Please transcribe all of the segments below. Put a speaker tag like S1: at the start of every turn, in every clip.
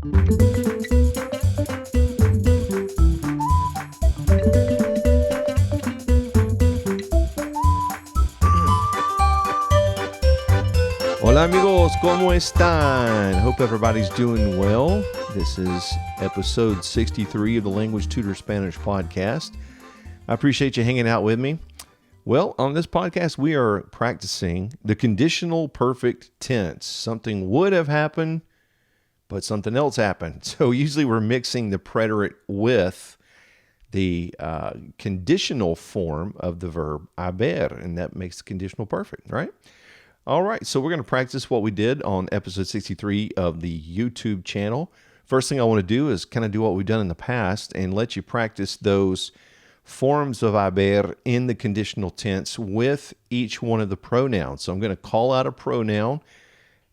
S1: Hola amigos, ¿cómo están? Hope everybody's doing well. This is episode 63 of the Language Tutor Spanish podcast. I appreciate you hanging out with me. Well, on this podcast, we are practicing the conditional perfect tense. Something would have happened, but something else happened. So usually we're mixing the preterite with the conditional form of the verb haber, and that makes the conditional perfect, right? All right, so we're going to practice what we did on episode 63 of the YouTube channel. First thing I want to do is kind of do what we've done in the past and let you practice those forms of haber in the conditional tense with each one of the pronouns. So I'm going to call out a pronoun,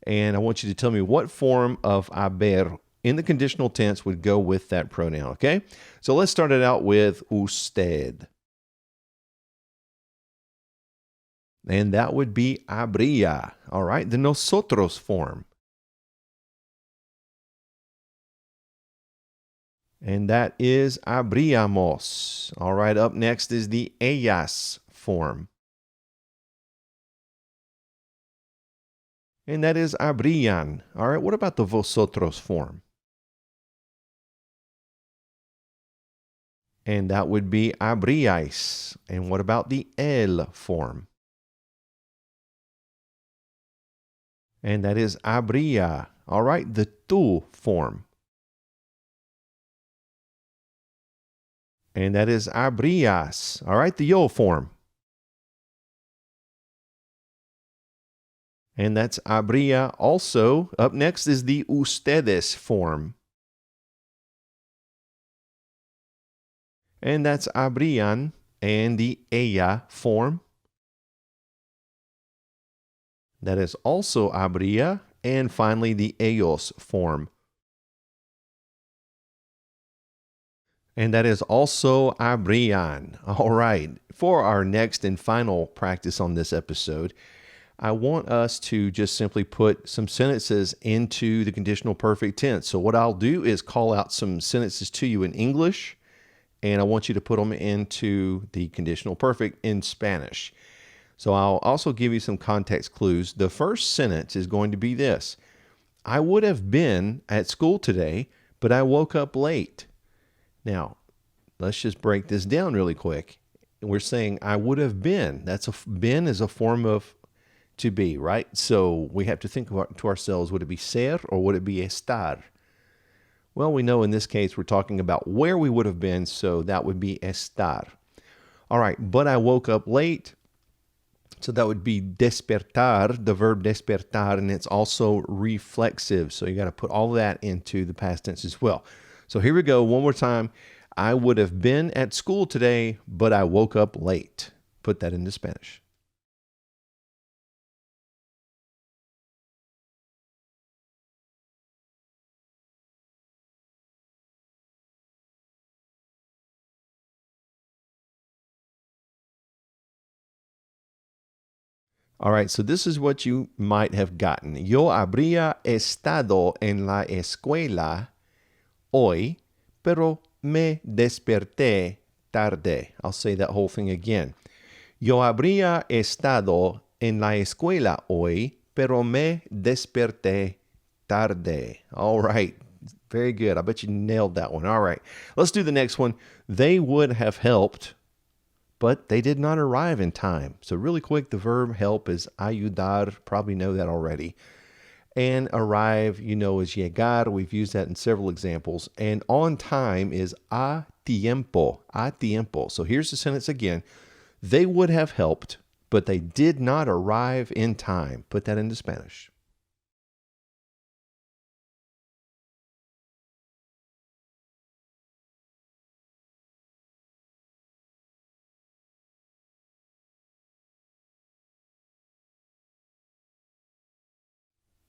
S1: and I want you to tell me what form of haber in the conditional tense would go with that pronoun, okay? So let's start it out with usted. And that would be habría. All right, the nosotros form. And that is habríamos. All right, up next is the ellas form. And that is habrían. All right, what about the vosotros form? And that would be habríais. And what about the él form? And that is habría. All right, the tú form. And that is habrías. All right, the yo form. And that's habría also. Up next is the ustedes form. And that's habrían and the ella form. That is also habría, and finally the ellos form. And that is also habrían. All right, for our next and final practice on this episode, I want us to just simply put some sentences into the conditional perfect tense. So what I'll do is call out some sentences to you in English, and I want you to put them into the conditional perfect in Spanish. So I'll also give you some context clues. The first sentence is going to be this: I would have been at school today, but I woke up late. Now, let's just break this down really quick. We're saying I would have been. Been is a form of to be, right? So we have to think to ourselves, would it be ser or would it be estar? Well, we know in this case we're talking about where we would have been, so that would be estar. All right, but I woke up late. So that would be despertar, the verb despertar, and it's also reflexive. So you got to put all that into the past tense as well. So here we go, one more time. I would have been at school today, but I woke up late. Put that into Spanish. All right, so this is what you might have gotten. Yo habría estado en la escuela hoy, pero me desperté tarde. I'll say that whole thing again. Yo habría estado en la escuela hoy, pero me desperté tarde. All right, very good. I bet you nailed that one. All right, let's do the next one. They would have helped, but they did not arrive in time. So really quick, the verb help is ayudar. Probably know that already. And arrive, you know, is llegar. We've used that in several examples. And on time is a tiempo. A tiempo. So here's the sentence again. They would have helped, but they did not arrive in time. Put that into Spanish.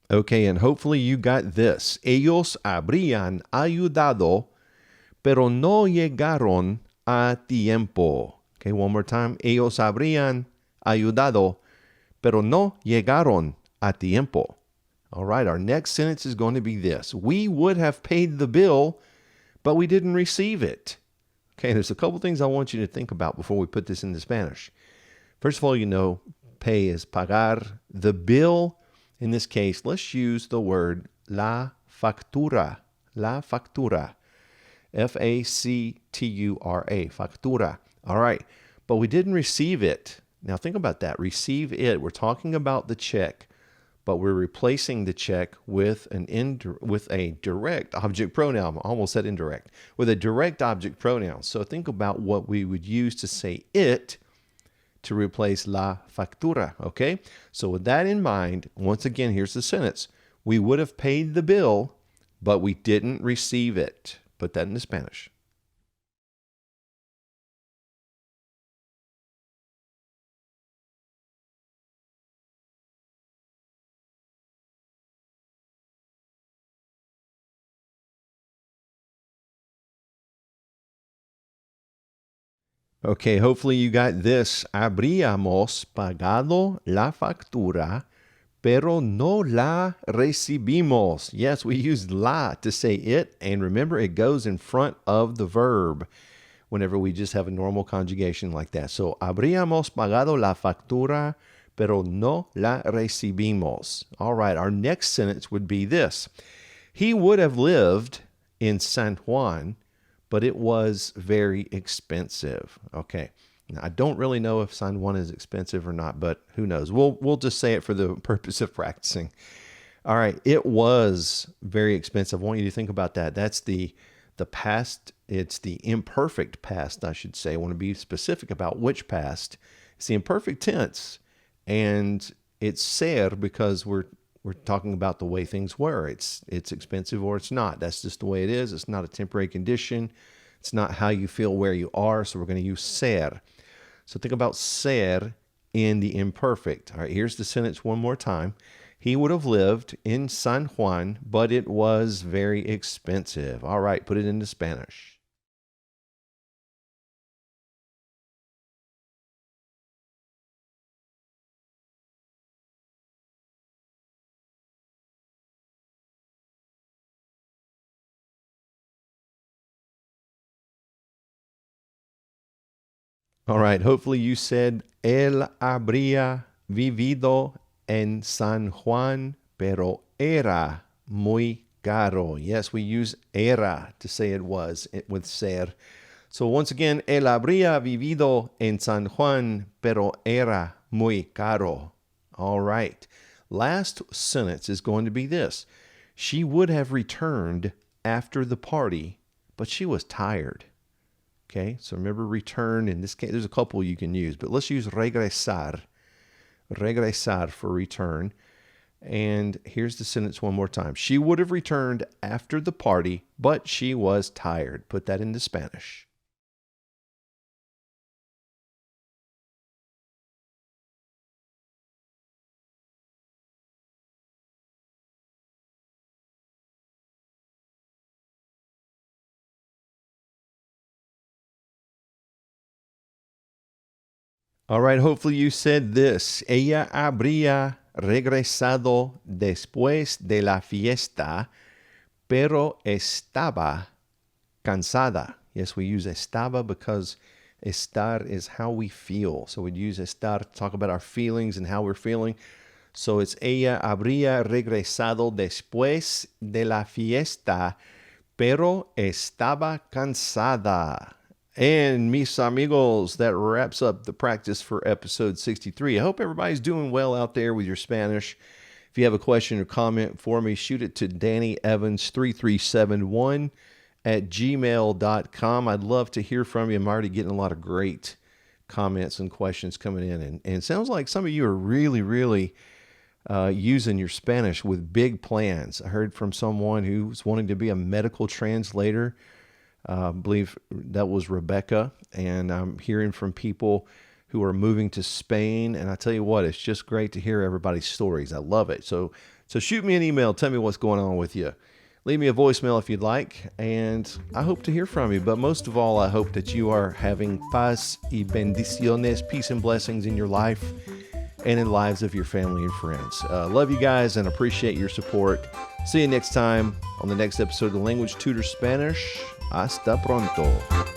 S1: Okay, and hopefully you got this. Ellos habrían ayudado, pero no llegaron a tiempo. Okay, one more time. Ellos habrían ayudado, pero no llegaron a tiempo. All right, our next sentence is going to be this. We would have paid the bill, but we didn't receive it. Okay, there's a couple things I want you to think about before we put this into Spanish. First of all, you know, pay is pagar. The bill, in this case, let's use the word la factura. La factura. Factura. Factura. All right, but we didn't receive it. Now think about that. Receive it. We're talking about the check, but we're replacing the check with with a direct object pronoun. I almost said indirect. With a direct object pronoun. So think about what we would use to say it to replace la factura, okay? So with that in mind, once again, here's the sentence. We would have paid the bill, but we didn't receive it. Put that into Spanish. Okay, hopefully you got this. Habríamos pagado la factura, pero no la recibimos. Yes, we used la to say it, and remember it goes in front of the verb whenever we just have a normal conjugation like that. So, habríamos pagado la factura, pero no la recibimos. All right, our next sentence would be this. He would have lived in San Juan, but it was very expensive. Okay. Now, I don't really know if San Juan is expensive or not, but who knows? We'll just say it for the purpose of practicing. All right. It was very expensive. I want you to think about that. That's the past. It's the imperfect past, I should say. I want to be specific about which past. It's the imperfect tense. And it's ser because we're talking about the way things were. It's expensive or it's not. That's just the way it is. It's not a temporary condition. It's not how you feel where you are. So we're going to use ser. So think about ser in the imperfect. All right, here's the sentence one more time. He would have lived in San Juan, but it was very expensive. All right, put it into Spanish. All right, hopefully you said, él habría vivido en San Juan, pero era muy caro. Yes, we use era to say it was with ser. So once again, él habría vivido en San Juan, pero era muy caro. All right. Last sentence is going to be this. She would have returned after the party, but she was tired. Okay, so remember return. In this case, there's a couple you can use, but let's use regresar. Regresar for return. And here's the sentence one more time. She would have returned after the party, but she was tired. Put that into Spanish. All right, hopefully you said this. Ella habría regresado después de la fiesta, pero estaba cansada. Yes, we use estaba because estar is how we feel. So we'd use estar to talk about our feelings and how we're feeling. So it's ella habría regresado después de la fiesta, pero estaba cansada. And mis amigos, that wraps up the practice for episode 63. I hope everybody's doing well out there with your Spanish. If you have a question or comment for me, shoot it to DannyEvans3371 at gmail.com. I'd love to hear from you. I'm already getting a lot of great comments and questions coming in. And it sounds like some of you are really using your Spanish with big plans. I heard from someone who's wanting to be a medical translator. I believe that was Rebecca. And I'm hearing from people who are moving to Spain. And I tell you what, it's just great to hear everybody's stories. I love it. So shoot me an email. Tell me what's going on with you. Leave me a voicemail if you'd like. And I hope to hear from you. But most of all, I hope that you are having paz y bendiciones, peace and blessings in your life. and in the lives of your family and friends. Love you guys and appreciate your support. See you next time on the next episode of the Language Tutor Spanish. Hasta pronto.